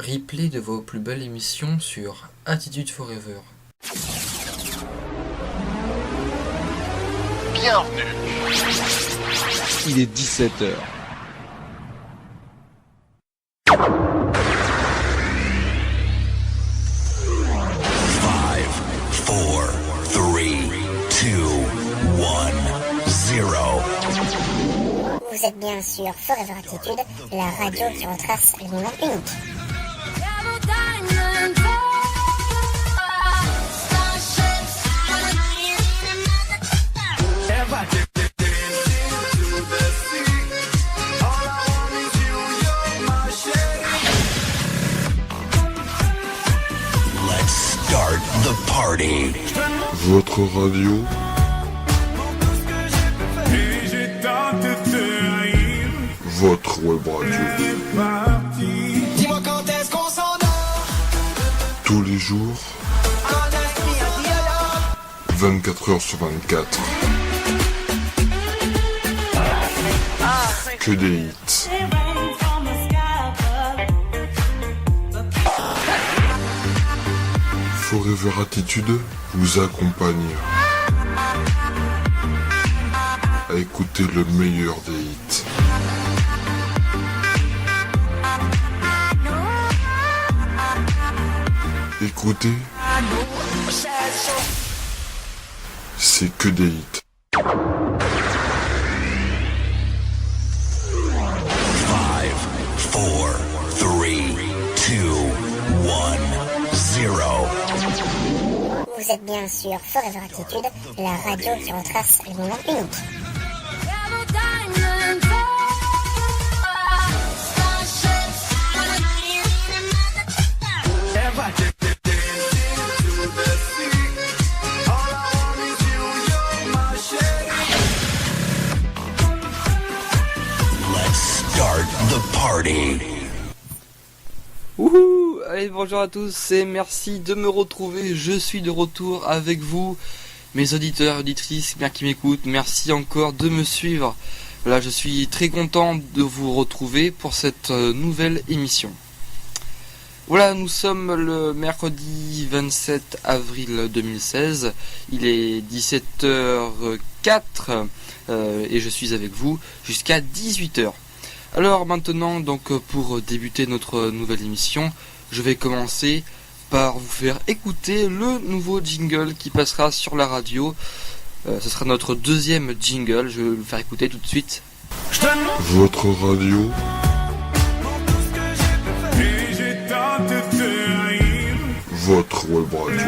replay de vos plus belles émissions sur Attitude Forever. Bienvenue. Il est 17h. Vous êtes bien sur Forever Attitude, la radio qui retrace les moments uniques. Let's start the party. Votre radio. Votre web radio. Dis-moi quand est-ce qu'on s'endort. Tous les jours. 24h sur 24. Que des hits. Forever Attitude vous accompagne à écouter le meilleur des hits. Écoutez, c'est que des hits. 5, 4, 3, 2, 1, 0. Vous êtes bien sur Forever Attitude, la radio qui retrace les moments uniques. Let's start the party. Wouhou! Allez, bonjour à tous et merci de me retrouver. Je suis de retour avec vous, mes auditeurs et auditrices bien qui m'écoutent. Merci encore de me suivre. Voilà, je suis très content de vous retrouver pour cette nouvelle émission. Voilà, nous sommes le mercredi 27 avril 2016. Il est 17h04 et je suis avec vous jusqu'à 18h. Alors maintenant, donc pour débuter notre nouvelle émission, je vais commencer par vous faire écouter le nouveau jingle qui passera sur la radio. Ce sera notre deuxième jingle, je vais le faire écouter tout de suite. Votre radio. Votre web radio.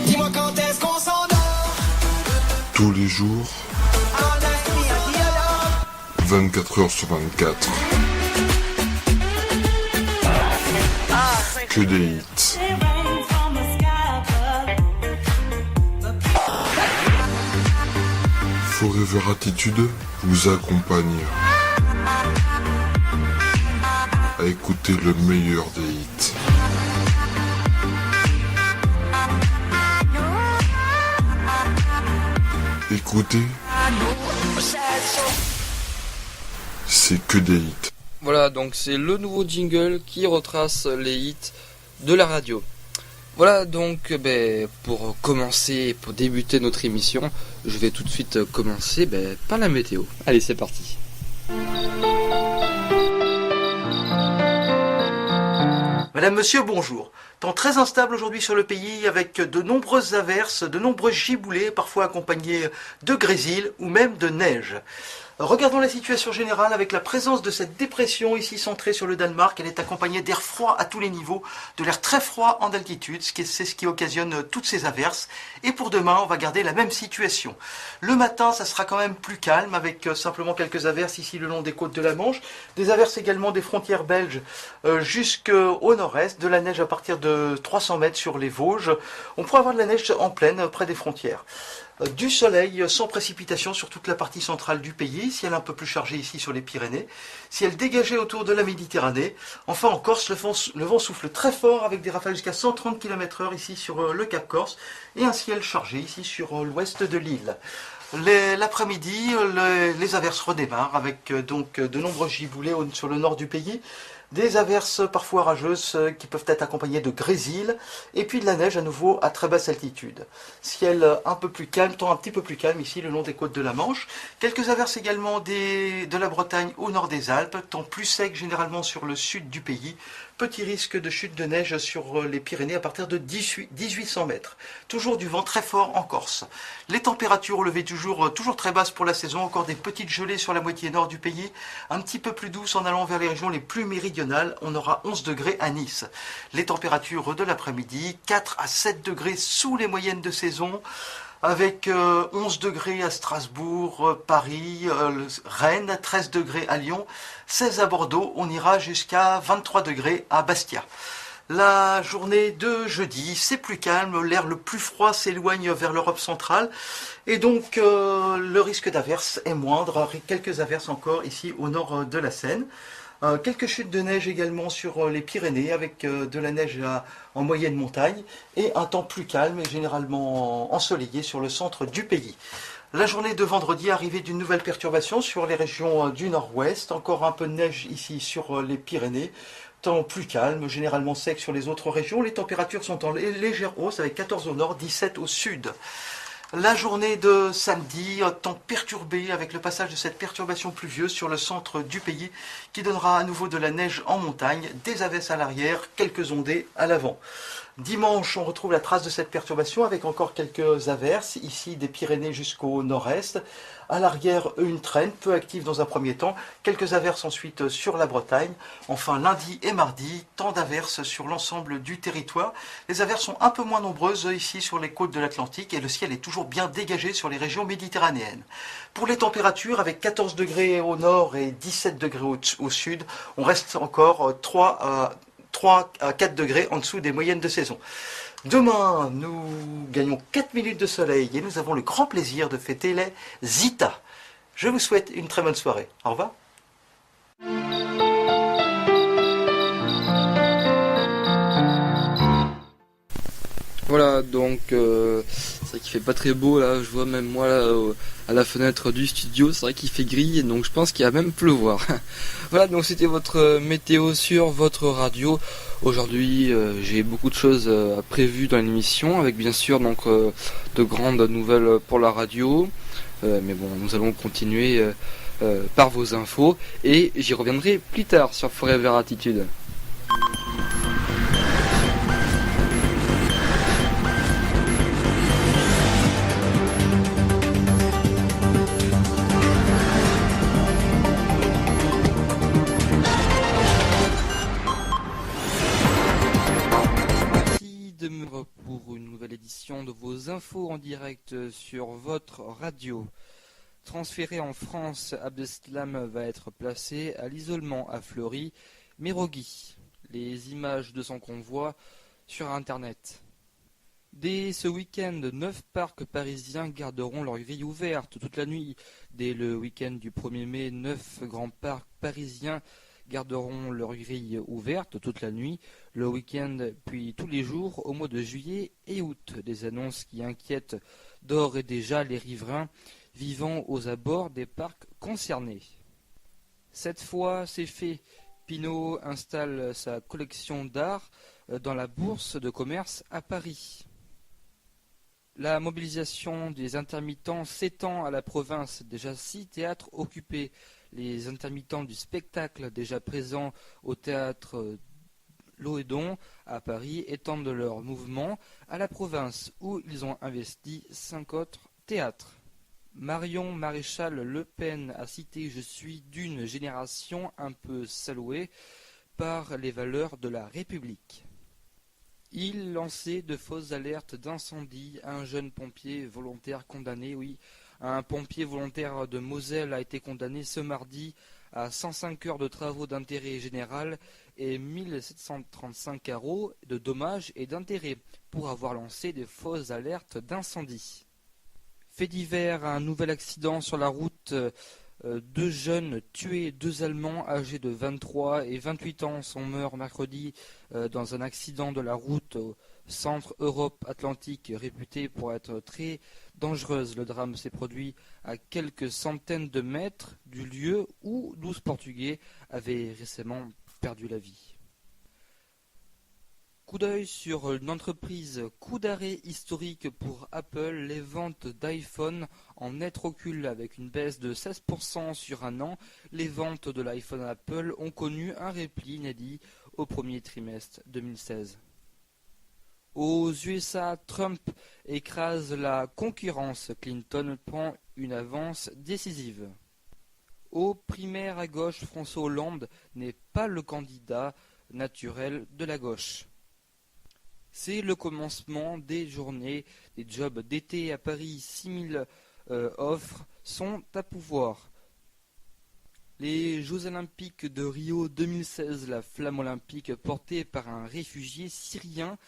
Dis-moi quand est-ce qu'on s'endort. Tous les jours. 24h sur 24. Que des hits. Forever Attitude vous accompagne à écouter le meilleur des hits. Écoutez, c'est que des hits. Voilà, donc c'est le nouveau jingle qui retrace les hits de la radio. Voilà, donc pour commencer, pour débuter notre émission, je vais tout de suite commencer par la météo. Allez, c'est parti. Madame, monsieur, bonjour. Temps très instable aujourd'hui sur le pays avec de nombreuses averses, de nombreux giboulées, parfois accompagnés de grésil ou même de neige. Regardons la situation générale avec la présence de cette dépression ici centrée sur le Danemark. Elle est accompagnée d'air froid à tous les niveaux, de l'air très froid en altitude, c'est ce qui occasionne toutes ces averses. Et pour demain, on va garder la même situation. Le matin, ça sera quand même plus calme avec simplement quelques averses ici le long des côtes de la Manche. Des averses également des frontières belges jusqu'au nord-est, de la neige à partir de 300 mètres sur les Vosges. On pourra avoir de la neige en plaine près des frontières. Du soleil sans précipitation sur toute la partie centrale du pays, ciel un peu plus chargé ici sur les Pyrénées, ciel dégagé autour de la Méditerranée. Enfin en Corse, le vent souffle très fort avec des rafales jusqu'à 130 km/h ici sur le Cap Corse et un ciel chargé ici sur l'ouest de l'île. L'après-midi, les averses redémarrent avec donc de nombreux giboulées sur le nord du pays. Des averses parfois orageuses qui peuvent être accompagnées de grésil et puis de la neige à nouveau à très basse altitude. Ciel un peu plus calme, temps un petit peu plus calme ici le long des côtes de la Manche. Quelques averses également de la Bretagne au nord des Alpes, temps plus sec généralement sur le sud du pays. Petit risque de chute de neige sur les Pyrénées à partir de 1800 mètres. Toujours du vent très fort en Corse. Les températures au lever du jour toujours très basses pour la saison. Encore des petites gelées sur la moitié nord du pays. Un petit peu plus douces en allant vers les régions les plus méridionales. On aura 11 degrés à Nice. Les températures de l'après-midi, 4 à 7 degrés sous les moyennes de saison. Avec 11 degrés à Strasbourg, Paris, Rennes, 13 degrés à Lyon, 16 à Bordeaux, on ira jusqu'à 23 degrés à Bastia. La journée de jeudi, c'est plus calme, l'air le plus froid s'éloigne vers l'Europe centrale et donc le risque d'averse est moindre, quelques averses encore ici au nord de la Seine. Quelques chutes de neige également sur les Pyrénées avec de la neige en moyenne montagne et un temps plus calme et généralement ensoleillé sur le centre du pays. La journée de vendredi, arrivée d'une nouvelle perturbation sur les régions du nord-ouest, encore un peu de neige ici sur les Pyrénées. Temps plus calme, généralement sec sur les autres régions. Les températures sont en légère hausse avec 14 au nord, 17 au sud. La journée de samedi, temps perturbé avec le passage de cette perturbation pluvieuse sur le centre du pays qui donnera à nouveau de la neige en montagne, des averses à l'arrière, quelques ondées à l'avant. Dimanche, on retrouve la trace de cette perturbation avec encore quelques averses, ici des Pyrénées jusqu'au nord-est. À l'arrière, une traîne peu active dans un premier temps, quelques averses ensuite sur la Bretagne. Enfin, lundi et mardi, temps d'averses sur l'ensemble du territoire. Les averses sont un peu moins nombreuses ici sur les côtes de l'Atlantique et le ciel est toujours bien dégagé sur les régions méditerranéennes. Pour les températures, avec 14 degrés au nord et 17 degrés au sud, on reste encore 3 à 4 degrés en dessous des moyennes de saison. Demain, nous gagnons 4 minutes de soleil et nous avons le grand plaisir de fêter les Zita. Je vous souhaite une très bonne soirée. Au revoir. Voilà, donc c'est vrai qu'il fait pas très beau là, je vois même moi là à la fenêtre du studio, c'est vrai qu'il fait gris, donc je pense qu'il va même pleuvoir. Voilà, donc c'était votre météo sur votre radio. Aujourd'hui j'ai beaucoup de choses prévues dans l'émission, avec bien sûr donc de grandes nouvelles pour la radio, mais bon, nous allons continuer par vos infos, et j'y reviendrai plus tard sur Forever Attitude. Pour une nouvelle édition de vos infos en direct sur votre radio. Transféré en France, Abdeslam va être placé à l'isolement à Fleury-Mérogis. Les images de son convoi sur Internet. Dès ce week-end, 9 parcs parisiens garderont leur grille ouverte toute la nuit. Dès le week-end du 1er mai, 9 grands parcs parisiens garderont leur grille ouverte toute la nuit, le week-end puis tous les jours au mois de juillet et août. Des annonces qui inquiètent d'ores et déjà les riverains vivant aux abords des parcs concernés. Cette fois, c'est fait. Pinault installe sa collection d'art dans la bourse de commerce à Paris. La mobilisation des intermittents s'étend à la province. Déjà 6 théâtres occupés. Les intermittents du spectacle déjà présents au théâtre Loédon à Paris étendent leur mouvement à la province où ils ont investi 5 autres théâtres. Marion Maréchal Le Pen a cité « Je suis d'une génération un peu salouée par les valeurs de la République ». Il lançait de fausses alertes d'incendie à un jeune pompier volontaire condamné, oui. Un pompier volontaire de Moselle a été condamné ce mardi à 105 heures de travaux d'intérêt général et 1735 € de dommages et d'intérêts pour avoir lancé des fausses alertes d'incendie. Fait divers, un nouvel accident sur la route. 2 jeunes tués, 2 Allemands âgés de 23 et 28 ans sont morts mercredi dans un accident de la route au centre Europe Atlantique, réputé pour être très dangereuse. Le drame s'est produit à quelques centaines de mètres du lieu où 12 Portugais avaient récemment perdu la vie. Coup d'œil sur une entreprise, coup d'arrêt historique pour Apple, les ventes d'iPhone en net recul avec une baisse de 16% sur un an. Les ventes de l'iPhone Apple ont connu un repli inédit au premier trimestre 2016. Aux USA, Trump écrase la concurrence, Clinton prend une avance décisive. Aux primaires à gauche, François Hollande n'est pas le candidat naturel de la gauche. C'est le commencement des journées des jobs d'été à Paris. 6000 offres sont à pourvoir. Les Jeux Olympiques de Rio 2016, la flamme olympique portée par un réfugié syrien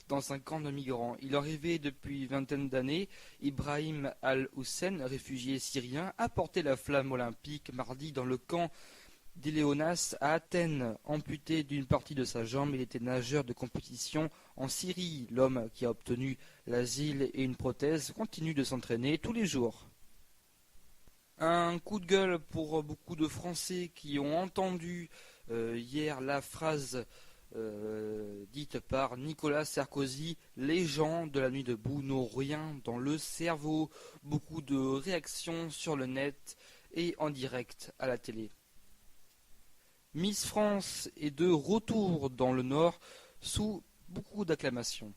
dans un camp de migrants. Il arrivait depuis une vingtaine d'années. Ibrahim Al-Hussein, réfugié syrien, a porté la flamme olympique mardi dans le camp d'Iléonas à Athènes. Amputé d'une partie de sa jambe, il était nageur de compétition en Syrie. L'homme qui a obtenu l'asile et une prothèse continue de s'entraîner tous les jours. Un coup de gueule pour beaucoup de Français qui ont entendu hier la phrase dite par Nicolas Sarkozy: les gens de la nuit debout n'ont rien dans le cerveau. Beaucoup de réactions sur le net et en direct à la télé. Miss France est de retour dans le Nord sous beaucoup d'acclamations.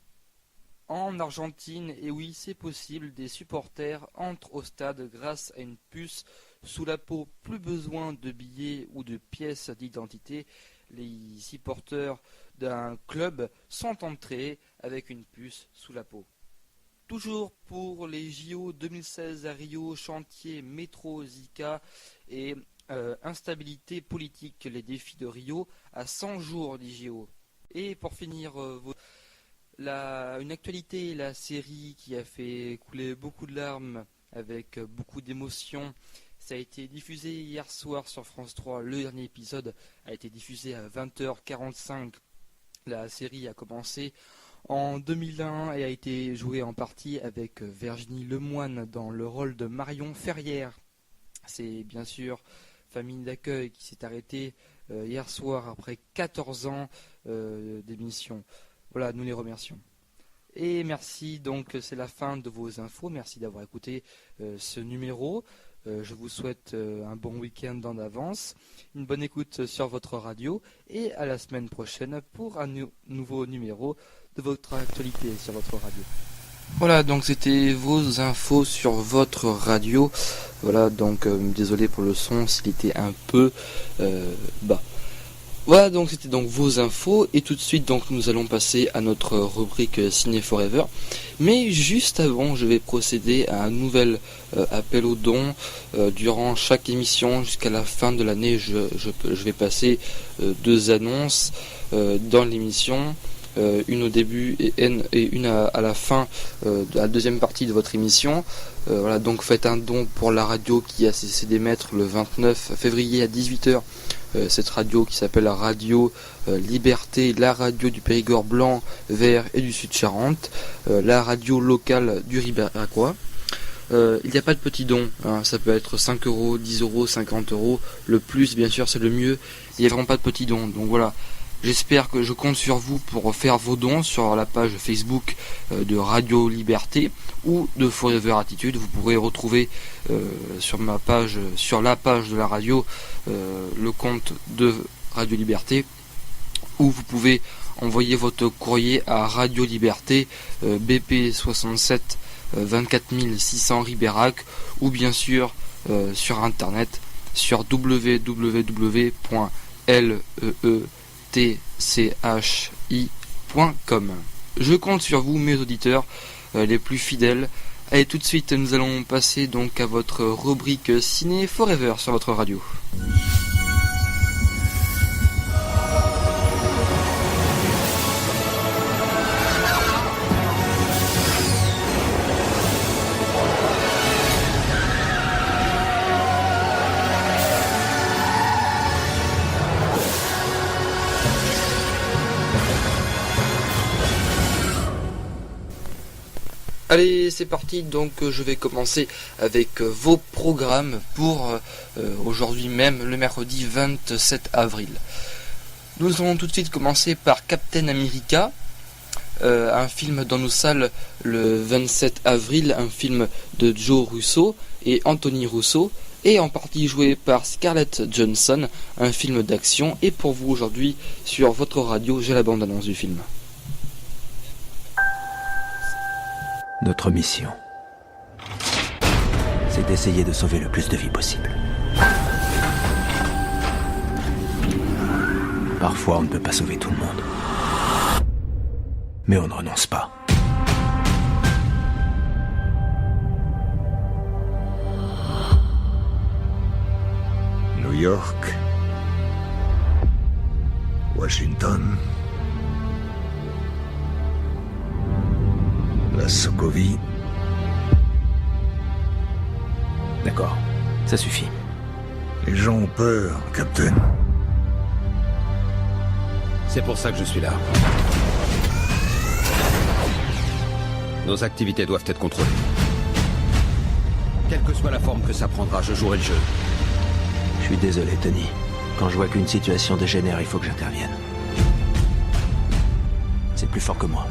En Argentine, et oui c'est possible, des supporters entrent au stade grâce à une puce sous la peau. Plus besoin de billets ou de pièces d'identité. Les supporters d'un club sont entrés avec une puce sous la peau. Toujours pour les JO 2016 à Rio, chantier, métro, Zika et instabilité politique, les défis de Rio à 100 jours des JO. Et pour finir, une actualité, la série qui a fait couler beaucoup de larmes avec beaucoup d'émotions. Ça a été diffusé hier soir sur France 3. Le dernier épisode a été diffusé à 20h45. La série a commencé en 2001 et a été jouée en partie avec Virginie Lemoine dans le rôle de Marion Ferrière. C'est bien sûr Famille d'accueil qui s'est arrêtée hier soir après 14 ans d'émission. Voilà, nous les remercions. Et merci, donc c'est la fin de vos infos. Merci d'avoir écouté ce numéro. Je vous souhaite un bon week-end en avance, une bonne écoute sur votre radio et à la semaine prochaine pour un nouveau numéro de votre actualité sur votre radio. Voilà, donc c'était vos infos sur votre radio. Voilà, donc désolé pour le son s'il était un peu bas. Voilà, donc c'était donc vos infos et tout de suite donc nous allons passer à notre rubrique Ciné Forever. Mais juste avant, je vais procéder à un nouvel appel aux dons. Durant chaque émission jusqu'à la fin de l'année, je vais passer 2 annonces dans l'émission. Une au début et une à la fin de la deuxième partie de votre émission. Voilà, donc faites un don pour la radio qui a cessé d'émettre le 29 février à 18h. Cette radio qui s'appelle la Radio Liberté, la radio du Périgord blanc, vert et du Sud-Charente, la radio locale du Ribéracois. Il n'y a pas de petits dons, hein, ça peut être 5 euros, 10 euros, 50 euros, le plus bien sûr c'est le mieux, il n'y a vraiment pas de petits dons, donc voilà. J'espère que je compte sur vous pour faire vos dons sur la page Facebook de Radio Liberté ou de Forever Attitude. Vous pourrez retrouver sur ma page, sur la page de la radio, le compte de Radio Liberté, où vous pouvez envoyer votre courrier à Radio Liberté, BP 67 24600 Ribérac, ou bien sûr sur internet sur www.leetchi.com. Je compte sur vous, mes auditeurs les plus fidèles. Allez, tout de suite, nous allons passer donc à votre rubrique Ciné Forever sur votre radio. Allez, c'est parti, donc je vais commencer avec vos programmes pour aujourd'hui même, le mercredi 27 avril. Nous allons tout de suite commencer par Captain America, un film dans nos salles le 27 avril, un film de Joe Russo et Anthony Russo, et en partie joué par Scarlett Johansson, un film d'action. Et pour vous aujourd'hui, sur votre radio, j'ai la bande-annonce du film. Notre mission, c'est d'essayer de sauver le plus de vies possible. Parfois, on ne peut pas sauver tout le monde. Mais on ne renonce pas. New York, Washington, la Sokovie. D'accord, ça suffit. Les gens ont peur, Captain. C'est pour ça que je suis là. Nos activités doivent être contrôlées. Quelle que soit la forme que ça prendra, je jouerai le jeu. Je suis désolé, Tony. Quand je vois qu'une situation dégénère, il faut que j'intervienne. C'est plus fort que moi.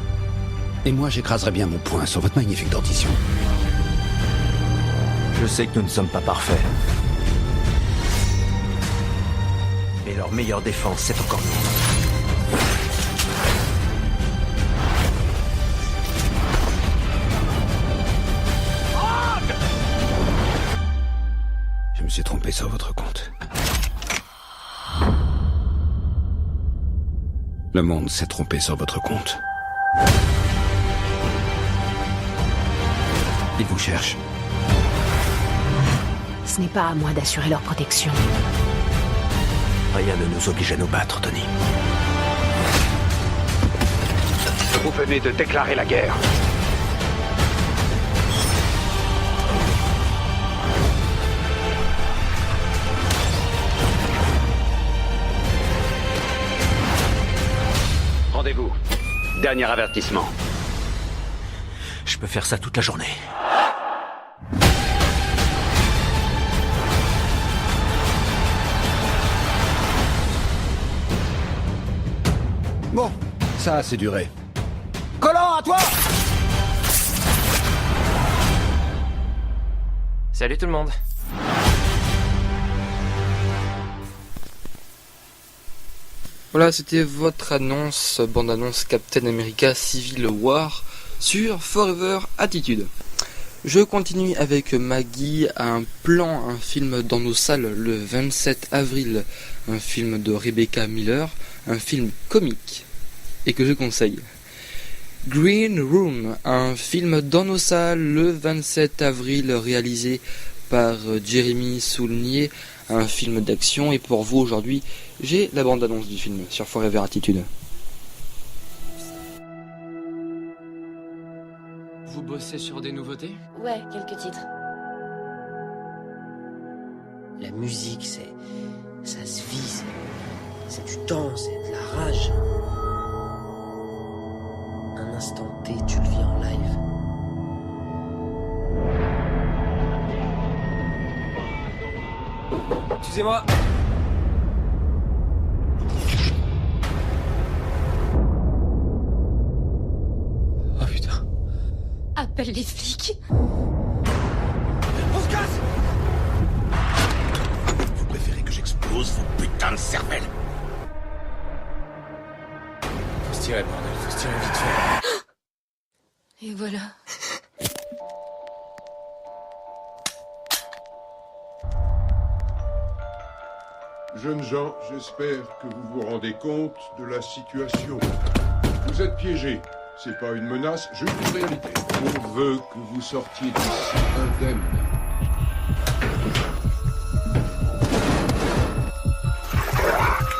Et moi, j'écraserai bien mon poing sur votre magnifique dentition. Je sais que nous ne sommes pas parfaits. Mais leur meilleure défense, c'est encore nous. Je me suis trompé sur votre compte. Le monde s'est trompé sur votre compte. Ils vous cherchent. Ce n'est pas à moi d'assurer leur protection. Rien ne nous oblige à nous battre, Tony. Vous venez de déclarer la guerre. Rendez-vous. Dernier avertissement. Je peux faire ça toute la journée. Bon, ça a assez duré. Collant, à toi! Salut tout le monde. Voilà, c'était votre annonce, bande-annonce Captain America Civil War sur Forever Attitude. Je continue avec Maggie, un film dans nos salles le 27 avril, un film de Rebecca Miller, un film comique et que je conseille. Green Room, un film dans nos salles le 27 avril réalisé par Jérémy Saulnier, un film d'action. Et pour vous aujourd'hui, j'ai la bande-annonce du film sur Forever Attitude. Vous bossez sur des nouveautés? Ouais, quelques titres. La musique, ça se vit, c'est du temps, c'est de la rage. Un instant T, tu le vis en live. Excusez-moi. Oh putain. Appelle les flics. On se casse! Vous préférez que j'explose vos putains de cervelles? Faut se tirer, bordel, faut se tirer vite fait. Et voilà. Jeunes gens, j'espère que vous vous rendez compte de la situation. Vous êtes piégés. C'est pas une menace, juste une réalité. On veut que vous sortiez d'ici indemne.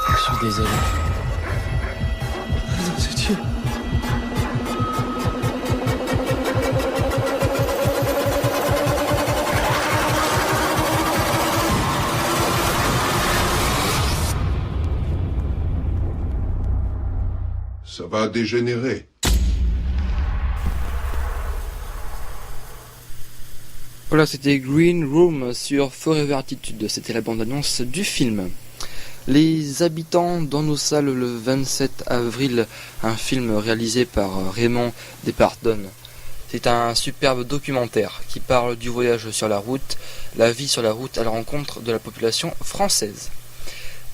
Je suis désolé. Putain, c'est Dieu. Ça va dégénérer. Voilà, c'était Green Room sur Forever Attitude. C'était la bande-annonce du film. Les habitants dans nos salles le 27 avril, un film réalisé par Raymond Depardonne. C'est un superbe documentaire qui parle du voyage sur la route, la vie sur la route à la rencontre de la population française.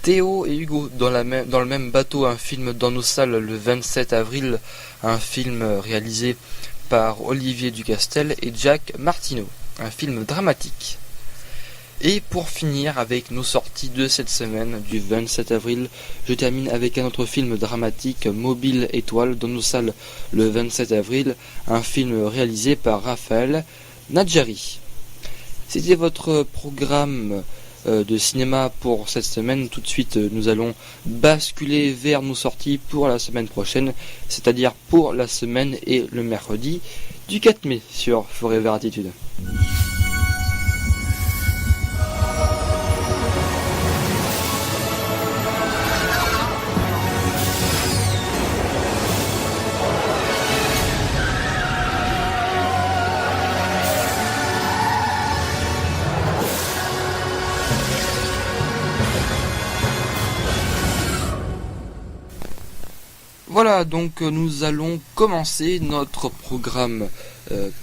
Théo et Hugo dans le même bateau, un film dans nos salles le 27 avril, un film réalisé par Olivier Ducastel et Jack Martineau, un film dramatique. Et pour finir avec nos sorties de cette semaine du 27 avril, je termine avec un autre film dramatique, Mobile Étoile, dans nos salles le 27 avril, un film réalisé par Raphaël Nadjari. C'était votre programme de cinéma pour cette semaine. Tout de suite, nous allons basculer vers nos sorties pour la semaine prochaine, c'est-à-dire pour la semaine et le mercredi du 4 mai sur Forever Attitude. Voilà, donc nous allons commencer notre programme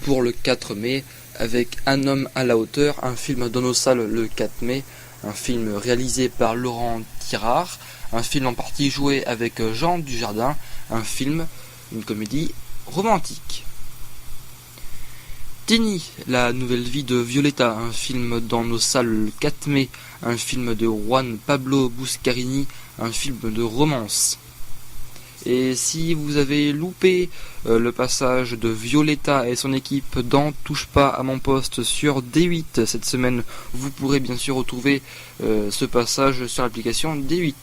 pour le 4 mai avec Un homme à la hauteur, un film dans nos salles le 4 mai, un film réalisé par Laurent Tirard, un film en partie joué avec Jean Dujardin, un film, une comédie romantique. Tini, la nouvelle vie de Violetta, un film dans nos salles le 4 mai, un film de Juan Pablo Buscarini, un film de romance. Et si vous avez loupé le passage de Violetta et son équipe dans Touche pas à mon poste sur D8 cette semaine, vous pourrez bien sûr retrouver ce passage sur l'application D8.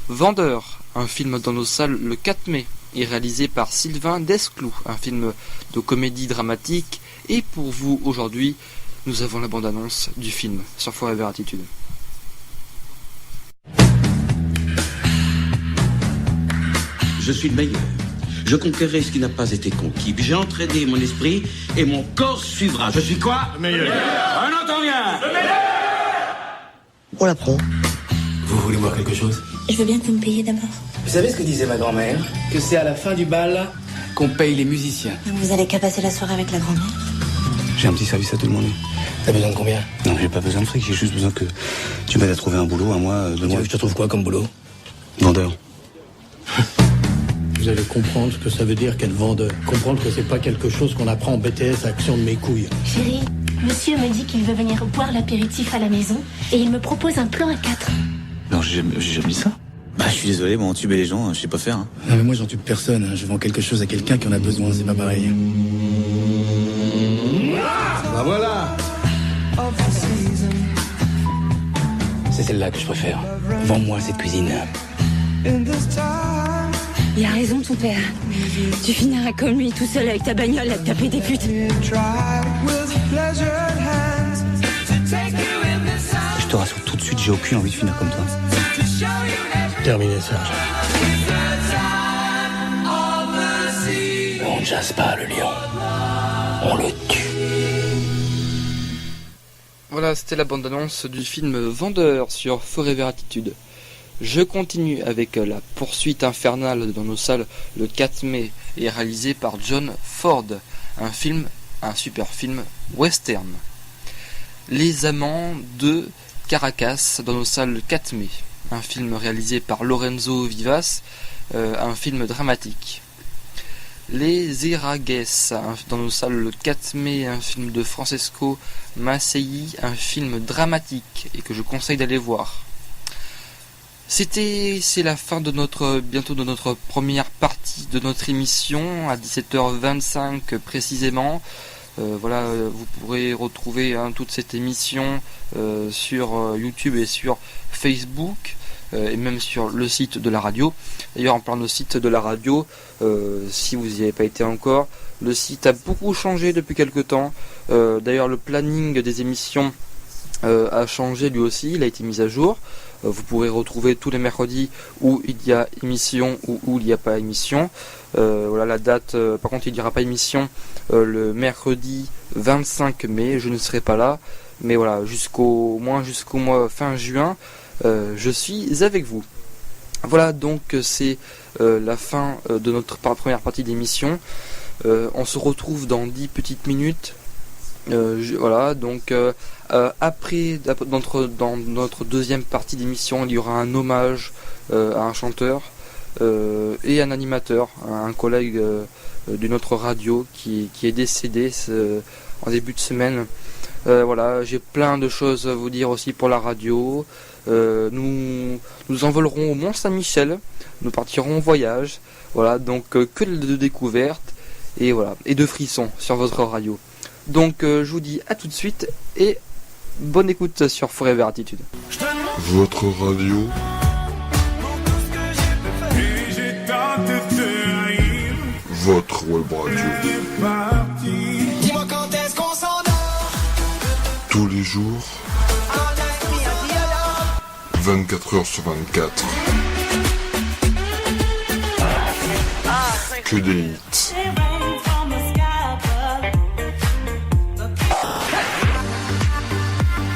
Vendeur, un film dans nos salles le 4 mai, est réalisé par Sylvain Desclous, un film de comédie dramatique. Et pour vous aujourd'hui, nous avons la bande-annonce du film sur Forever Attitude. Je suis le meilleur. Je conquérai ce qui n'a pas été conquis. J'ai entraîné mon esprit et mon corps suivra. Je suis quoi? Le meilleur. On entend bien. Le meilleur. On l'apprend. Vous voulez voir quelque chose? Je veux bien que vous me payiez d'abord. Vous savez ce que disait ma grand-mère? Que c'est à la fin du bal qu'on paye les musiciens. Vous allez qu'à passer la soirée avec la grand-mère? J'ai un petit service à te demander. T'as besoin de combien? Non, j'ai pas besoin de fric, j'ai juste besoin que tu m'aides à trouver un boulot, à moi. Tu veux que je te trouve quoi comme boulot? Vendeur. Vous allez comprendre ce que ça veut dire qu'être vendeur. Comprendre que c'est pas quelque chose qu'on apprend en BTS Action de mes couilles. Chérie, monsieur me dit qu'il veut venir boire l'apéritif à la maison et il me propose un plan à 4. Non, j'ai jamais dit ça. Bah, je suis désolé, bon, tuber les gens, je sais pas faire. Hein. Non, mais moi, j'en tue personne. Hein. Je vends quelque chose à quelqu'un qui en a besoin, c'est pas pareil. Bah voilà. C'est celle-là que je préfère. Vends-moi cette cuisine. Il a raison, ton père. Tu finiras comme lui, tout seul avec ta bagnole à te taper des putes. Je te rassure tout de suite, j'ai aucune envie de finir comme toi. Terminé, Serge. On ne chasse pas le lion. On le tue. Voilà, c'était la bande-annonce du film Vendeur sur Forever Attitude. Je continue avec la poursuite infernale dans nos salles le 4 mai et réalisé par John Ford, un super film western. Les Amants de Caracas dans nos salles le 4 mai, un film réalisé par Lorenzo Vivas, un film dramatique. Les Eragues dans nos salles le 4 mai, un film de Francesco Massei, un film dramatique et que je conseille d'aller voir. C'est la fin de bientôt de notre première partie de notre émission à 17h25 précisément. Voilà, vous pourrez retrouver toute cette émission sur YouTube et sur Facebook et même sur le site de la radio. D'ailleurs, en parlant de site de la radio, si vous n'y avez pas été encore, le site a beaucoup changé depuis quelque temps. D'ailleurs, le planning des émissions a changé lui aussi, il a été mis à jour. Vous pourrez retrouver tous les mercredis où il y a émission ou où il n'y a pas émission. Voilà la date. Par contre, il n'y aura pas émission le mercredi 25 mai. Je ne serai pas là. Mais voilà, jusqu'au mois fin juin, je suis avec vous. Voilà, donc c'est la fin de notre première partie d'émission. On se retrouve dans 10 petites minutes. Voilà, donc après, dans notre deuxième partie d'émission, il y aura un hommage à un chanteur et un animateur, un collègue d'une autre radio qui est décédé en début de semaine. Voilà, j'ai plein de choses à vous dire aussi pour la radio. Nous envolerons au Mont Saint-Michel, nous partirons en voyage. Voilà, donc que de découvertes et voilà, et de frissons sur votre radio. Donc je vous dis à tout de suite et bonne écoute sur Forever Attitude. Votre radio. Votre web radio. Dis-moi quand est-ce qu'on s'endort. Tous les jours. 24 heures sur 24. Que des hits.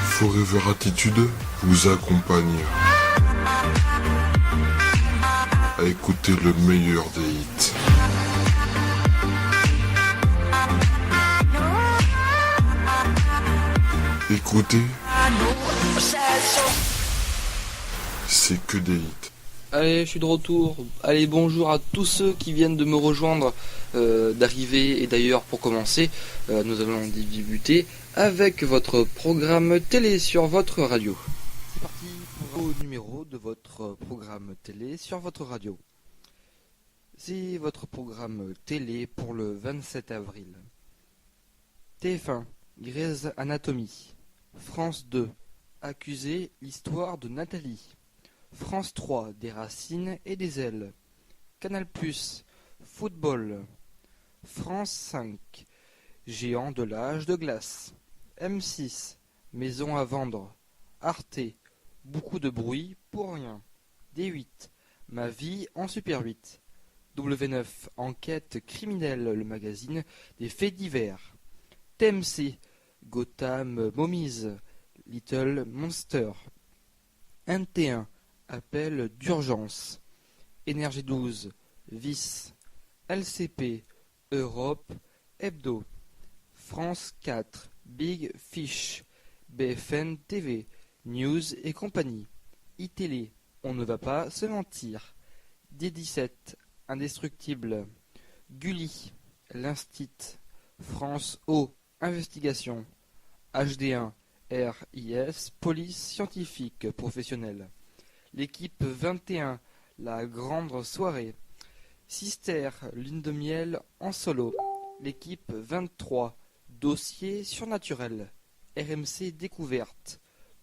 Forever Attitude vous accompagne à écouter le meilleur des hits. Écoutez, c'est que des hits. Allez, je suis de retour. Allez, bonjour à tous ceux qui viennent de me rejoindre, d'arriver. Et d'ailleurs, pour commencer, nous allons débuter avec votre programme télé sur votre radio. C'est parti pour le numéro de votre programme télé sur votre radio. C'est votre programme télé pour le 27 avril. TF1, Grey's Anatomy. France 2, Accusé, l'histoire de Nathalie. France 3, des racines et des ailes. Canal+, football. France 5, géant de l'âge de glace. M6, maison à vendre. Arte, beaucoup de bruit pour rien. D8, ma vie en Super 8. W9, enquête criminelle, le magazine des faits divers. TMC, Gotham Momies, Little Monster. NT1, appel d'urgence. Énergie 12, Vice. LCP, Europe, Hebdo. France 4, Big Fish. BFN TV, News et compagnie. iTélé, on ne va pas se mentir. D17, Indestructible. Gulli, l'Instit. France O, Investigation. HD1, RIS, Police Scientifique Professionnelle. L'équipe 21, la grande soirée. Sister, lune de miel en solo. L'équipe 23, dossier surnaturel. RMC découverte.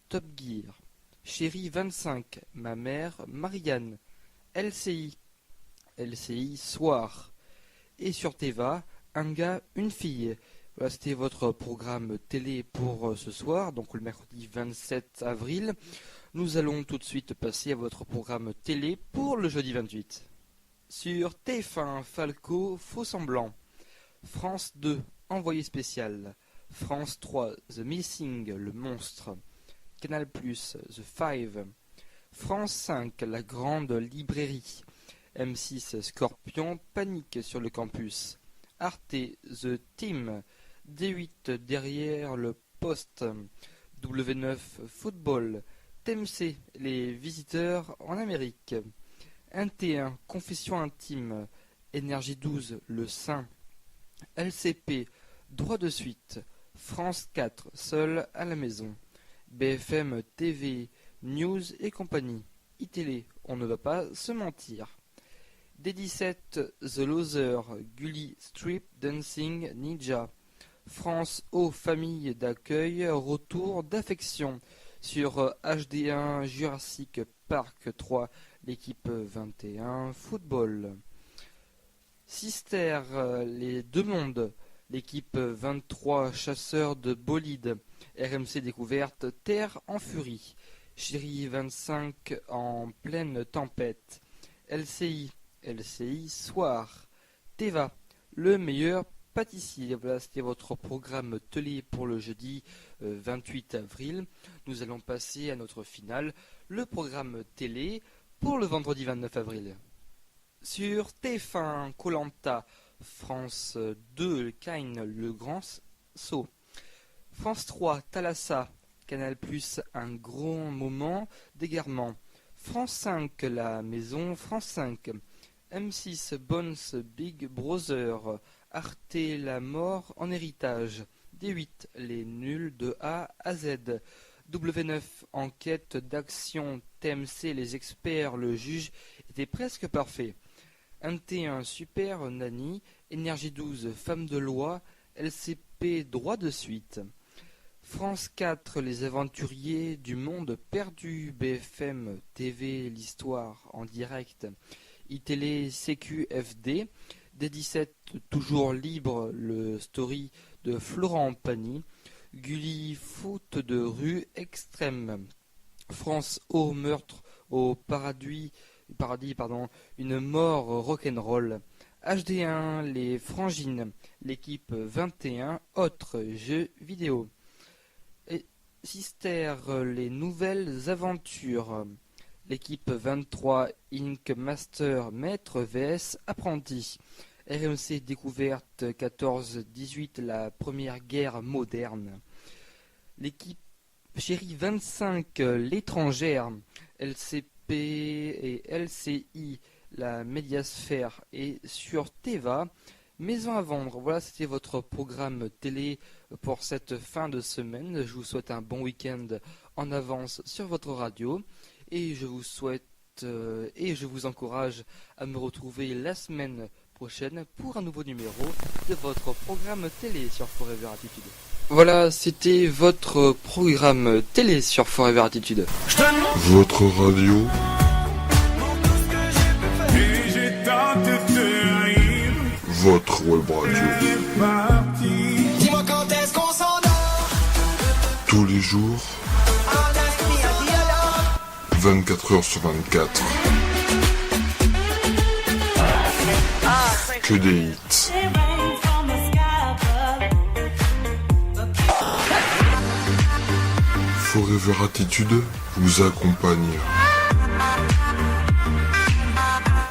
Top Gear. Chérie 25, ma mère Marianne. LCI soir. Et sur Teva, un gars, une fille. Voilà, c'était votre programme télé pour ce soir, donc le mercredi 27 avril. Nous allons tout de suite passer à votre programme télé pour le jeudi 28. Sur TF1, Falco, faux semblant. France 2, envoyé spécial. France 3, The Missing, le monstre. Canal+, The Five. France 5, la grande librairie. M6, Scorpion, panique sur le campus. Arte, The Team. D8, derrière le poste. W9, football. TMC, les visiteurs en Amérique. NT1, confession intime. Énergie 12, le sein. LCP, droit de suite. France 4, seul à la maison. BFM TV, News et compagnie. iTélé, on ne va pas se mentir. D17, The Loser, Gulli, Strip Dancing Ninja. France O, famille d'accueil, retour d'affection. Sur HD1, Jurassic Park 3, l'équipe 21, football. Sister, les deux mondes, l'équipe 23, chasseurs de bolides. RMC découverte, Terre en furie. Chérie 25, en pleine tempête. LCI soir. Teva, le meilleur pâtissier. Voilà, c'était votre programme télé pour le jeudi 28 avril. Nous allons passer à notre finale, le programme télé pour le vendredi 29 avril. Sur TF1, Koh-Lanta, France 2, Kine, le grand saut. France 3, Thalassa, Canal+, un grand moment d'égarement. France 5, La Maison, France 5. M6, Bones, Big Brother. Arte, La Mort en héritage. D8, Les Nuls de A à Z. W9, Enquête d'action. TMC, Les Experts, le juge était presque parfait. MT1, Super Nanny. Énergie 12, Femme de loi. LCP, Droit de suite. France 4, Les Aventuriers du Monde Perdu. BFM TV, l'histoire en direct. iTélé, CQFD. D17, Toujours libre, le story de Florent Pagny. Gulli, Foot de rue extrême. France O, Meurtre au paradis, une mort rock'n'roll. HD1, Les Frangines. L'équipe 21, autres jeux vidéo. Et Sister, Les Nouvelles Aventures. L'équipe 23, Ink Master, Maître vs Apprenti. RMC Découverte 14-18, La Première Guerre moderne. L'équipe Chérie 25, L'étrangère. LCP et LCI, La Médiasphère. Et sur Teva, Maison à vendre. Voilà, c'était votre programme télé pour cette fin de semaine. Je vous souhaite un bon week-end en avance sur votre radio. Et je vous souhaite et je vous encourage à me retrouver la semaine prochaine pour un nouveau numéro de votre programme télé sur Forever Attitude. Voilà, c'était votre programme télé sur Forever Attitude. Votre radio. Votre web radio. Dis-moi quand est-ce qu'on s'endort. Tous les jours. 24h sur 24. Que des hits. Forever Attitude vous accompagne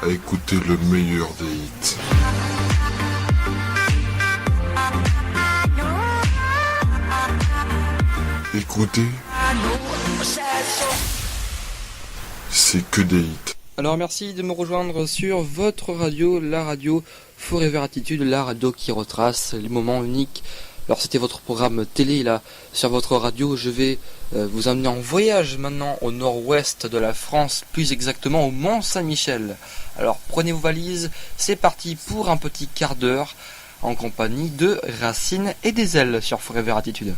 à écouter le meilleur des hits. Écoutez, c'est que des hits. Alors merci de me rejoindre sur votre radio, la radio Forever Attitude, la radio qui retrace les moments uniques. Alors c'était votre programme télé là sur votre radio. Je vais vous emmener en voyage maintenant au nord-ouest de la France, plus exactement au Mont-Saint-Michel. Alors prenez vos valises, c'est parti pour un petit quart d'heure en compagnie de Racine et des ailes sur Forever Attitude.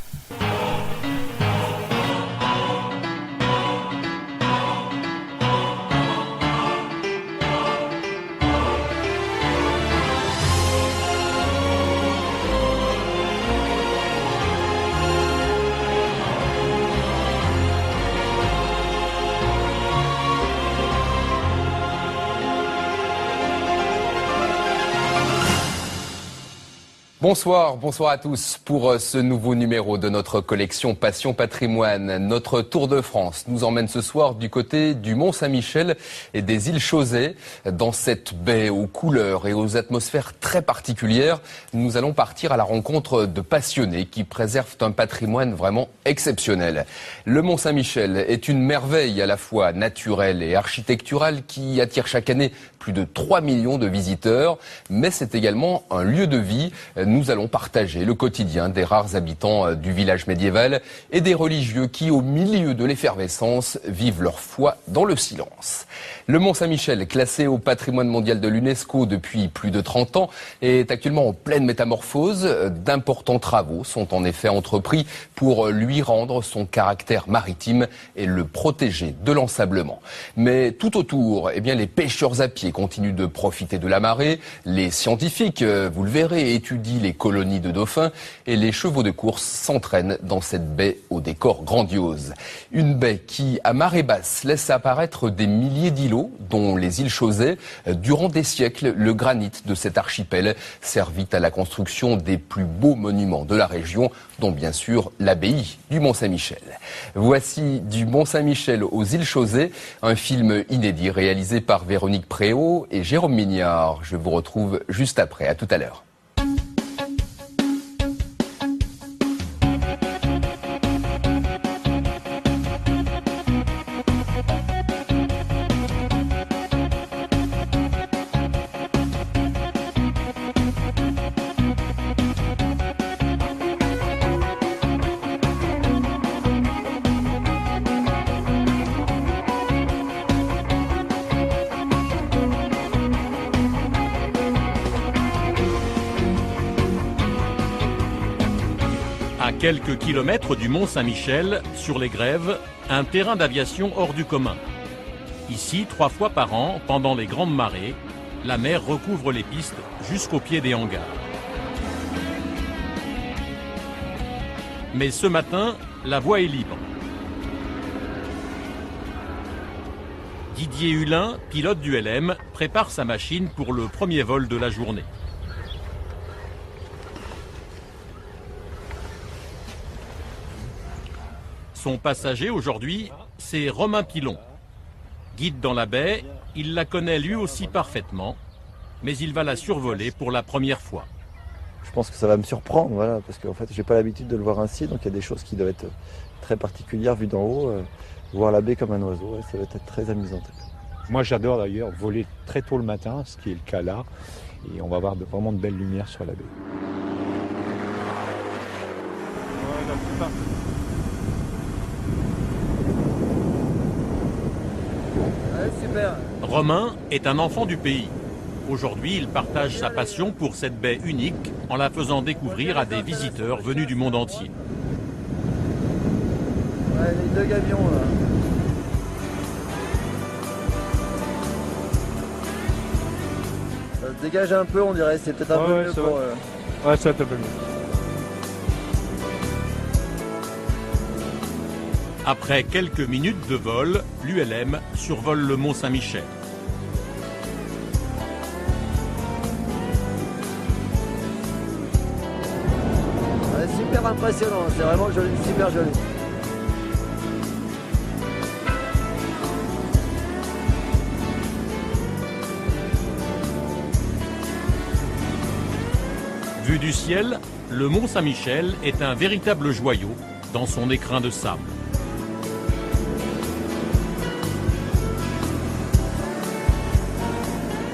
Bonsoir à tous pour ce nouveau numéro de notre collection Passion Patrimoine. Notre Tour de France nous emmène ce soir du côté du Mont-Saint-Michel et des îles Chausey. Dans cette baie aux couleurs et aux atmosphères très particulières, nous allons partir à la rencontre de passionnés qui préservent un patrimoine vraiment exceptionnel. Le Mont-Saint-Michel est une merveille à la fois naturelle et architecturale qui attire chaque année plus de 3 millions de visiteurs, mais c'est également un lieu de vie. Nous allons partager le quotidien des rares habitants du village médiéval et des religieux qui, au milieu de l'effervescence, vivent leur foi dans le silence. Le Mont-Saint-Michel, classé au patrimoine mondial de l'UNESCO depuis plus de 30 ans, est actuellement en pleine métamorphose. D'importants travaux sont en effet entrepris pour lui rendre son caractère maritime et le protéger de l'ensablement. Mais tout autour, les pêcheurs à pied continuent de profiter de la marée. Les scientifiques, vous le verrez, étudient les colonies de dauphins et les chevaux de course s'entraînent dans cette baie au décor grandiose. Une baie qui, à marée basse, laisse apparaître des milliers d'îlots, dont les îles Chausey. Durant des siècles, le granit de cet archipel servit à la construction des plus beaux monuments de la région, dont bien sûr l'abbaye du Mont-Saint-Michel. Voici du Mont-Saint-Michel aux îles Chausey, un film inédit réalisé par Véronique Préau et Jérôme Mignard. Je vous retrouve juste après. À tout à l'heure. À quelques kilomètres du Mont-Saint-Michel, sur les grèves, un terrain d'aviation hors du commun. Ici, 3 fois par an, pendant les grandes marées, la mer recouvre les pistes jusqu'au pied des hangars. Mais ce matin, la voie est libre. Didier Hulin, pilote du LM, prépare sa machine pour le premier vol de la journée. Son passager aujourd'hui, c'est Romain Pilon. Guide dans la baie, il la connaît lui aussi parfaitement, mais il va la survoler pour la première fois. Je pense que ça va me surprendre, voilà, parce qu'en fait, j'ai pas l'habitude de le voir ainsi, donc il y a des choses qui doivent être très particulières vues d'en haut. Voir la baie comme un oiseau, ça va être très amusant. Moi, j'adore d'ailleurs voler très tôt le matin, ce qui est le cas là, et on va avoir vraiment de belles lumières sur la baie. Super. Romain est un enfant du pays. Aujourd'hui, il partage sa passion pour cette baie unique en la faisant découvrir à des visiteurs venus du monde entier. Ouais, les deux gabions là. Ça se dégage un peu, on dirait, c'est peut-être un peu mieux pour... Ouais, c'est un peu mieux. Après quelques minutes de vol, l'ULM survole le Mont-Saint-Michel. Ouais, super impressionnant, c'est vraiment joli, super joli. Vu du ciel, le Mont-Saint-Michel est un véritable joyau dans son écrin de sable.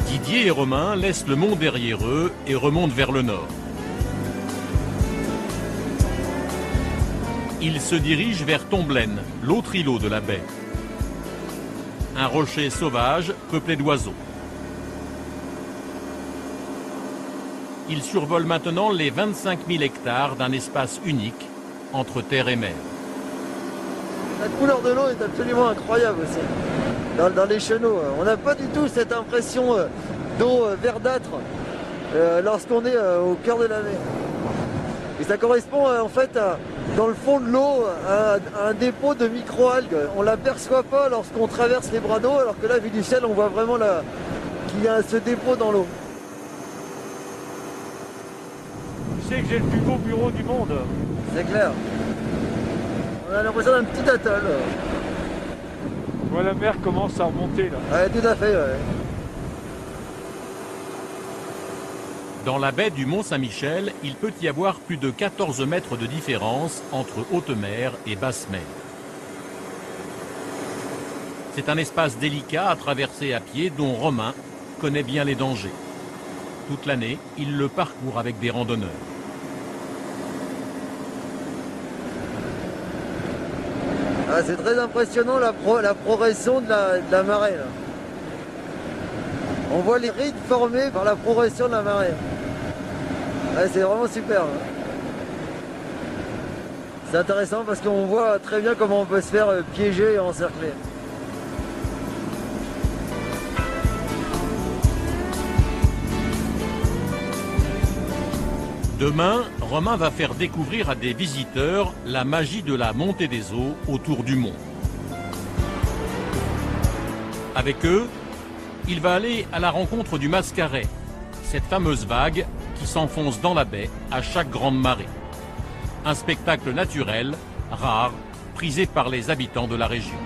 Didier et Romain laissent le mont derrière eux et remontent vers le nord. Ils se dirigent vers Tomblaine, l'autre îlot de la baie. Un rocher sauvage peuplé d'oiseaux. Ils survolent maintenant les 25 000 hectares d'un espace unique entre terre et mer. La couleur de l'eau est absolument incroyable aussi. Dans les chenaux, on n'a pas du tout cette impression d'eau verdâtre lorsqu'on est au cœur de la mer. Et ça correspond en fait dans le fond de l'eau à un dépôt de micro-algues. On ne l'aperçoit pas lorsqu'on traverse les bras d'eau, alors que là, vu du ciel, on voit vraiment qu'il y a ce dépôt dans l'eau. Tu sais que j'ai le plus beau bureau du monde. C'est clair. On a l'impression d'un petit atoll. Voilà, la mer commence à remonter là. Ouais, tout à fait, ouais. Dans la baie du Mont-Saint-Michel, il peut y avoir plus de 14 mètres de différence entre haute mer et basse mer. C'est un espace délicat à traverser à pied dont Romain connaît bien les dangers. Toute l'année, il le parcourt avec des randonneurs. Ah, c'est très impressionnant la progression de la marée. Là. On voit les rides formées par la progression de la marée. Ah, c'est vraiment super. Hein. C'est intéressant parce qu'on voit très bien comment on peut se faire piéger et encercler. Demain, Romain va faire découvrir à des visiteurs la magie de la montée des eaux autour du mont. Avec eux, il va aller à la rencontre du Mascaret, cette fameuse vague qui s'enfonce dans la baie à chaque grande marée. Un spectacle naturel, rare, prisé par les habitants de la région.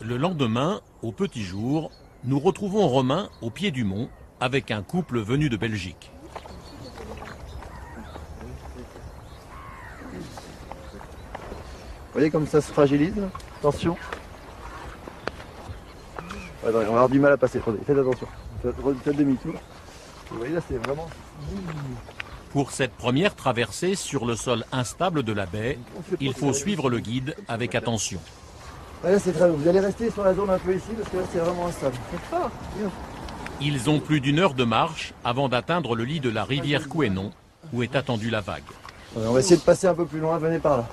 Le lendemain, au petit jour, nous retrouvons Romain au pied du mont avec un couple venu de Belgique. Vous voyez comme ça se fragilise? Attention. Attendez, on va avoir du mal à passer. Attendez, faites attention. Faites demi-tour. Vous voyez là, c'est vraiment... Pour cette première traversée sur le sol instable de la baie, il faut suivre le guide avec attention. Là, c'est très long. Vous allez rester sur la zone un peu ici parce que là, c'est vraiment instable. C'est fort. Ils ont plus d'1 heure de marche avant d'atteindre le lit de la rivière Couesnon, où est attendue la vague. On va essayer de passer un peu plus loin. Venez par là.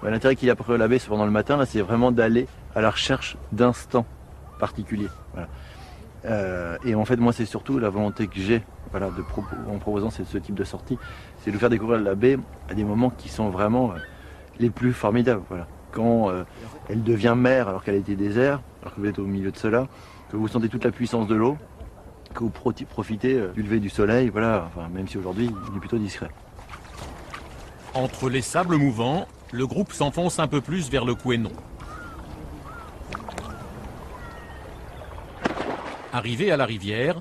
L'intérêt qu'il y a pour la baie pendant le matin, là, c'est vraiment d'aller à la recherche d'instants particuliers. Voilà. Et en fait, moi, c'est surtout la volonté que j'ai, voilà, en proposant ce type de sortie, c'est de vous faire découvrir la baie à des moments qui sont vraiment les plus formidables. Voilà. Quand elle devient mer alors qu'elle était désert, alors que vous êtes au milieu de cela, que vous sentez toute la puissance de l'eau, que vous profitez du lever du soleil, voilà. Enfin, même si aujourd'hui il est plutôt discret. Entre les sables mouvants, le groupe s'enfonce un peu plus vers le Couesnon. Arrivé à la rivière,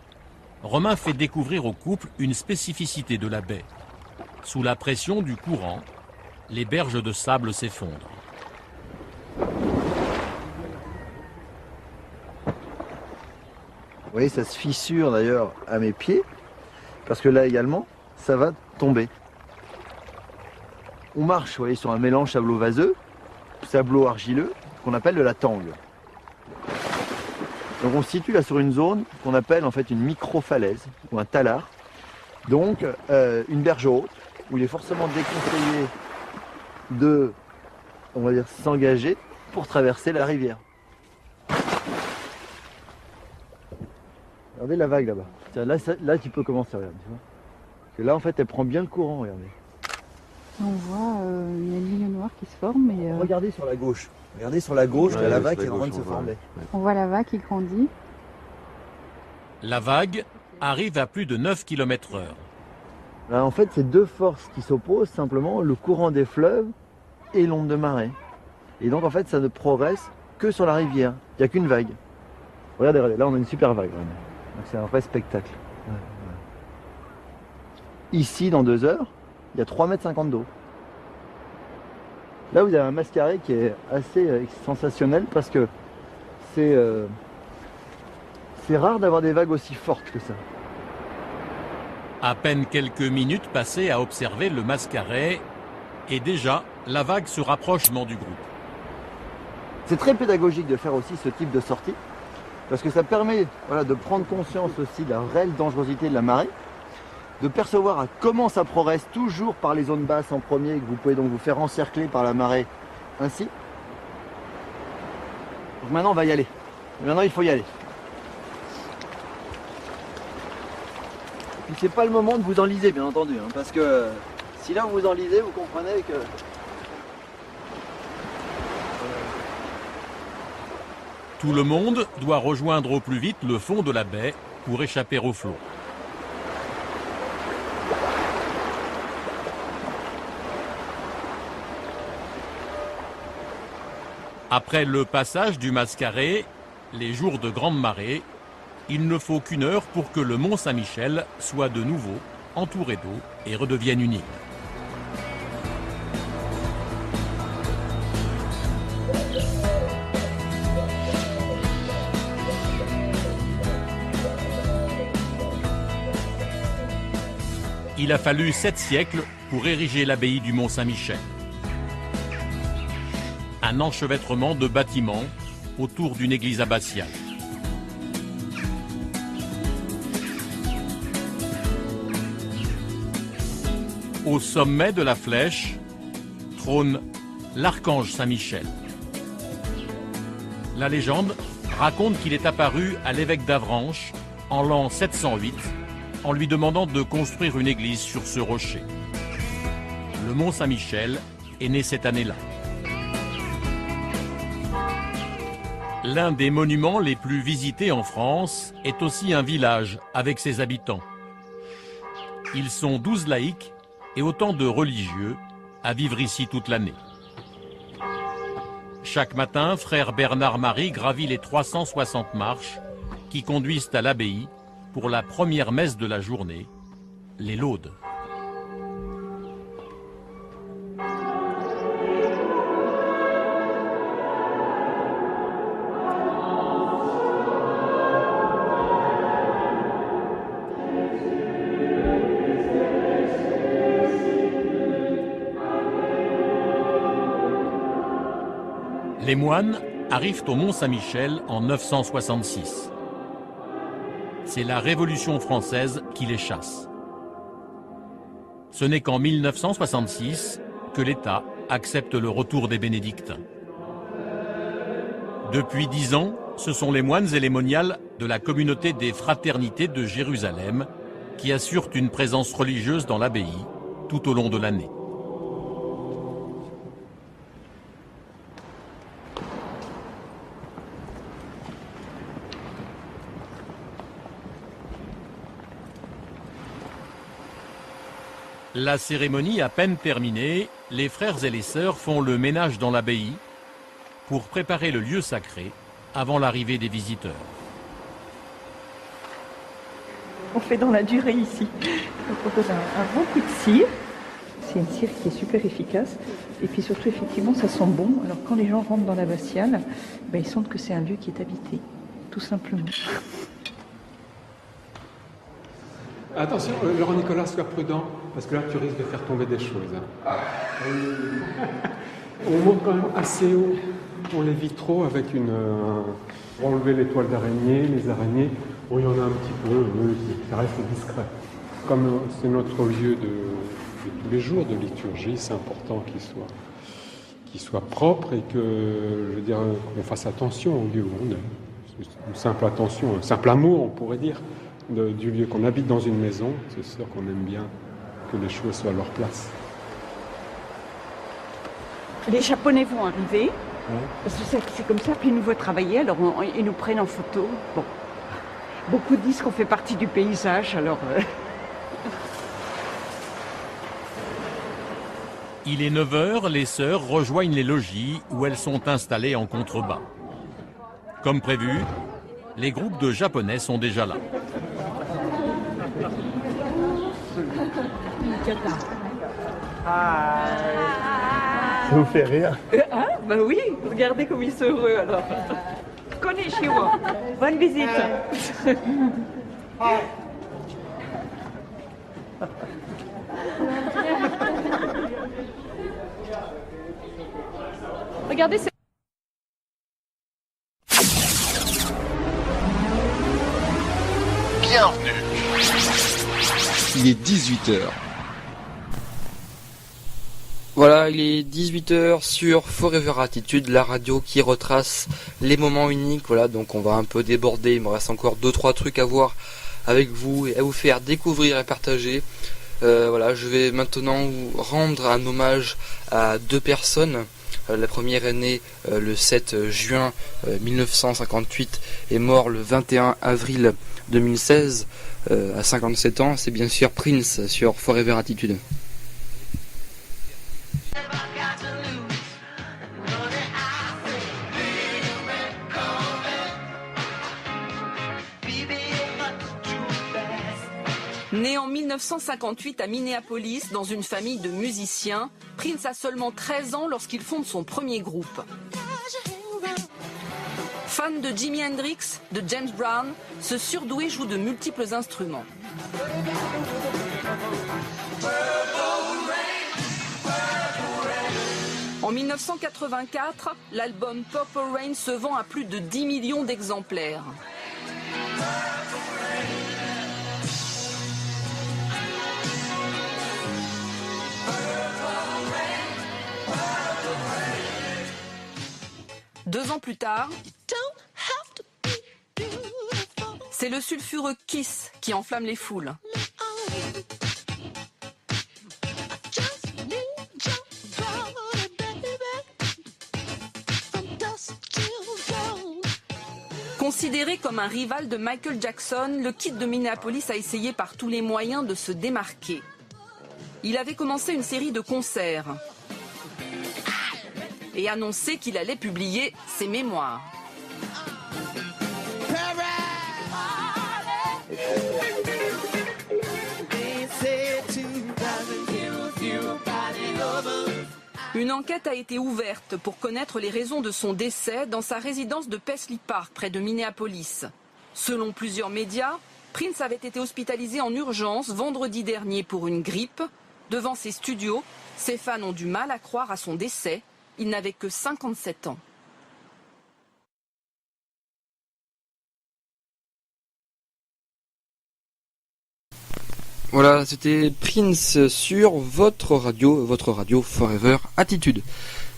Romain fait découvrir au couple une spécificité de la baie. Sous la pression du courant, les berges de sable s'effondrent. Vous voyez, ça se fissure d'ailleurs à mes pieds, parce que là également, ça va tomber. On marche, vous voyez, sur un mélange sablo-vaseux, sablo-argileux, qu'on appelle de la tangue. Donc on se situe là sur une zone qu'on appelle en fait une micro-falaise, ou un talar. Donc une berge haute, où il est forcément déconseillé de, on va dire, s'engager pour traverser la rivière. Regardez la vague là-bas. Là, tu peux commencer, regarde. Tu vois. Parce que là, en fait, elle prend bien le courant, regardez. On voit, il y a une ligne noire qui se forme. Et, regardez sur la gauche. Regardez sur la gauche, la vague qui est en train de se former. On voit la vague qui grandit. La vague arrive à plus de 9 km/h. Là, en fait, c'est deux forces qui s'opposent, simplement le courant des fleuves et l'onde de marée. Et donc, en fait, ça ne progresse que sur la rivière. Il n'y a qu'une vague. Regardez, là, on a une super vague. Donc, c'est un vrai spectacle. Ouais. Ici, dans 2 heures, il y a 3,50 m d'eau. Là, vous avez un Mascaret qui est assez sensationnel parce que c'est rare d'avoir des vagues aussi fortes que ça. À peine quelques minutes passées à observer le Mascaret, et déjà, la vague se rapproche du groupe. C'est très pédagogique de faire aussi ce type de sortie, parce que ça permet, voilà, de prendre conscience aussi de la réelle dangerosité de la marée, de percevoir à comment ça progresse toujours par les zones basses en premier, que vous pouvez donc vous faire encercler par la marée ainsi. Donc maintenant on va y aller. Et maintenant il faut y aller. Puis c'est pas le moment de vous enliser, bien entendu, hein, parce que si là vous vous enlisez, vous comprenez que... Tout le monde doit rejoindre au plus vite le fond de la baie pour échapper au flot. Après le passage du Mascaret, les jours de grande marée, il ne faut qu'1 heure pour que le mont Saint-Michel soit de nouveau entouré d'eau et redevienne une île. Il a fallu 7 siècles pour ériger l'abbaye du mont Saint-Michel. Un enchevêtrement de bâtiments autour d'une église abbatiale. Au sommet de la flèche trône l'archange Saint-Michel. La légende raconte qu'il est apparu à l'évêque d'Avranches en l'an 708 en lui demandant de construire une église sur ce rocher. Le mont Saint-Michel est né cette année-là. L'un des monuments les plus visités en France est aussi un village avec ses habitants. Ils sont 12 laïcs et autant de religieux à vivre ici toute l'année. Chaque matin, frère Bernard-Marie gravit les 360 marches qui conduisent à l'abbaye pour la première messe de la journée, les laudes. Les moines arrivent au Mont-Saint-Michel en 966. C'est la Révolution française qui les chasse. Ce n'est qu'en 1966 que l'État accepte le retour des bénédictins. Depuis 10 ans, ce sont les moines et les moniales de la communauté des fraternités de Jérusalem qui assurent une présence religieuse dans l'abbaye tout au long de l'année. La cérémonie à peine terminée, les frères et les sœurs font le ménage dans l'abbaye pour préparer le lieu sacré avant l'arrivée des visiteurs. On fait dans la durée ici. On propose un bon coup de cire. C'est une cire qui est super efficace. Et puis surtout, effectivement, ça sent bon. Alors quand les gens rentrent dans l'abbatiale, ils sentent que c'est un lieu qui est habité, tout simplement. Attention, Laurent Nicolas, sois prudent, parce que là, tu risques de faire tomber des choses. On monte quand même assez haut pour les vitraux avec une... pour enlever les toiles d'araignée, les araignées. Bon, il y en a un petit peu, mais ça reste discret. Comme c'est notre lieu de tous les jours de liturgie, c'est important qu'il soit propre et que, je veux dire, qu'on fasse attention au lieu où on est. Une simple attention, un simple amour, on pourrait dire. Du lieu qu'on habite dans une maison, c'est sûr qu'on aime bien que les choses soient à leur place. Les Japonais vont arriver, parce que c'est comme ça, puis ils nous voient travailler, alors ils nous prennent en photo. Bon, beaucoup disent qu'on fait partie du paysage, alors... Il est 9h, les sœurs rejoignent les logis où elles sont installées en contrebas. Comme prévu, les groupes de Japonais sont déjà là. Ça vous fait rire? Bah oui, regardez comme ils sont heureux alors. Konnichiwa, bonne visite. Regardez, c'est... Bienvenue. Il est 18h. Voilà, il est 18h sur Forever Attitude, la radio qui retrace les moments uniques. Voilà, donc on va un peu déborder, il me reste encore 2-3 trucs à voir avec vous et à vous faire découvrir et partager. Voilà, je vais maintenant vous rendre un hommage à 2 personnes. La première est née le 7 juin 1958 et mort le 21 avril 2016 à 57 ans. C'est bien sûr Prince sur Forever Attitude. Né en 1958 à Minneapolis dans une famille de musiciens, Prince a seulement 13 ans lorsqu'il fonde son premier groupe. Fan de Jimi Hendrix, de James Brown, ce surdoué joue de multiples instruments. En 1984, l'album Purple Rain se vend à plus de 10 millions d'exemplaires. ans plus tard, c'est le sulfureux Kiss qui enflamme les foules. Considéré comme un rival de Michael Jackson, le Kid de Minneapolis a essayé par tous les moyens de se démarquer. Il avait commencé une série de concerts et annoncé qu'il allait publier ses mémoires. Une enquête a été ouverte pour connaître les raisons de son décès dans sa résidence de Paisley Park, près de Minneapolis. Selon plusieurs médias, Prince avait été hospitalisé en urgence vendredi dernier pour une grippe. Devant ses studios, ses fans ont du mal à croire à son décès. Il n'avait que 57 ans. Voilà, c'était Prince sur votre radio Forever Attitude.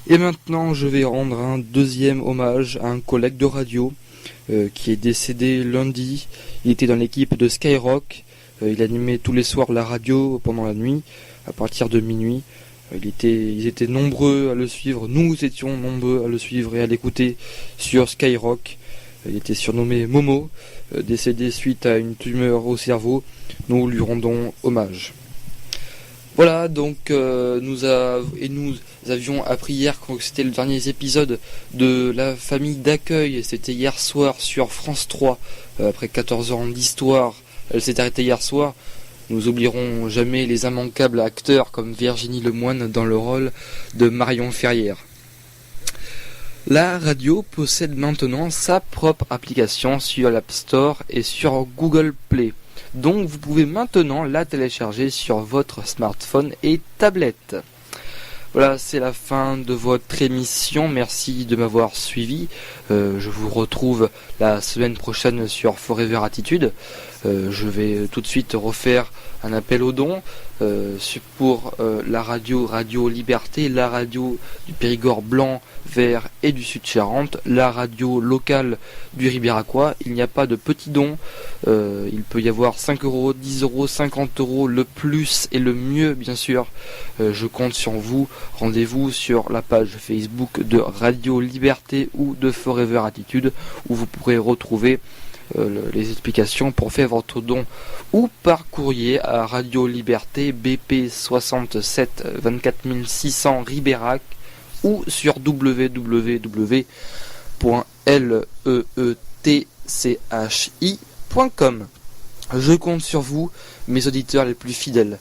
Et maintenant, je vais rendre un deuxième hommage à un collègue de radio qui est décédé lundi. Il était dans l'équipe de Skyrock. Il animait tous les soirs la radio pendant la nuit, à partir de minuit. Ils étaient nombreux à le suivre. Nous étions nombreux à le suivre et à l'écouter sur Skyrock. Il était surnommé Momo, décédé suite à une tumeur au cerveau. Nous lui rendons hommage. Voilà, donc nous avions appris hier que c'était le dernier épisode de La famille d'accueil. C'était hier soir sur France 3, après 14 ans d'histoire. Elle s'est arrêtée hier soir. Nous oublierons jamais les immanquables acteurs comme Virginie Lemoine dans le rôle de Marion Ferrière. La radio possède maintenant sa propre application sur l'App Store et sur Google Play. Donc vous pouvez maintenant la télécharger sur votre smartphone et tablette. Voilà, c'est la fin de votre émission. Merci de m'avoir suivi. Je vous retrouve la semaine prochaine sur Forever Attitude. Je vais tout de suite refaire un appel aux dons pour la Radio Liberté, la radio du Périgord blanc, vert et du Sud-Charente, la radio locale du Ribéracois. Il n'y a pas de petits dons. Il peut y avoir 5 €, 10 €, 50 €, le plus et le mieux bien sûr. Je compte sur vous. Rendez-vous sur la page Facebook de Radio Liberté ou de Forever Attitude où vous pourrez retrouver les explications pour faire votre don ou par courrier à Radio Liberté BP 67 24600 Ribérac ou sur www.leetchi.com. Je compte sur vous, mes auditeurs les plus fidèles.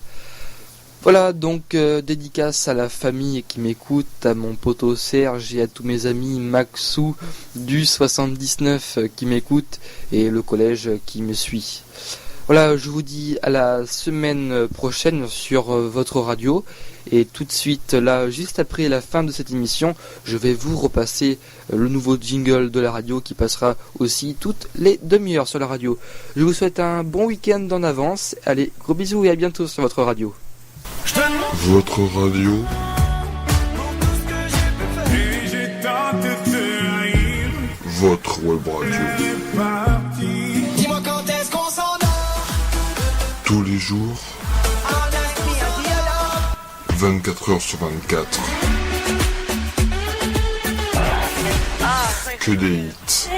Voilà, donc dédicace à la famille qui m'écoute, à mon poteau Serge et à tous mes amis Maxou du 79 qui m'écoute et le collège qui me suit. Voilà, je vous dis à la semaine prochaine sur votre radio et tout de suite là, juste après la fin de cette émission, je vais vous repasser le nouveau jingle de la radio qui passera aussi toutes les demi-heures sur la radio. Je vous souhaite un bon week-end en avance. Allez, gros bisous et à bientôt sur votre radio. Votre radio. Votre web radio. Dis-moi quand est-ce qu'on s'endort. Tous les jours. 24 heures sur 24. Que des hits.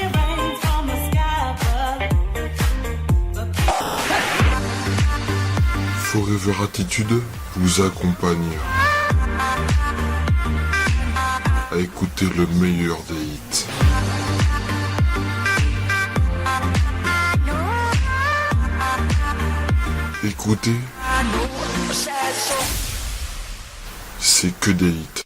Forever Attitude vous accompagne à écouter le meilleur des hits. Écoutez, c'est que des hits.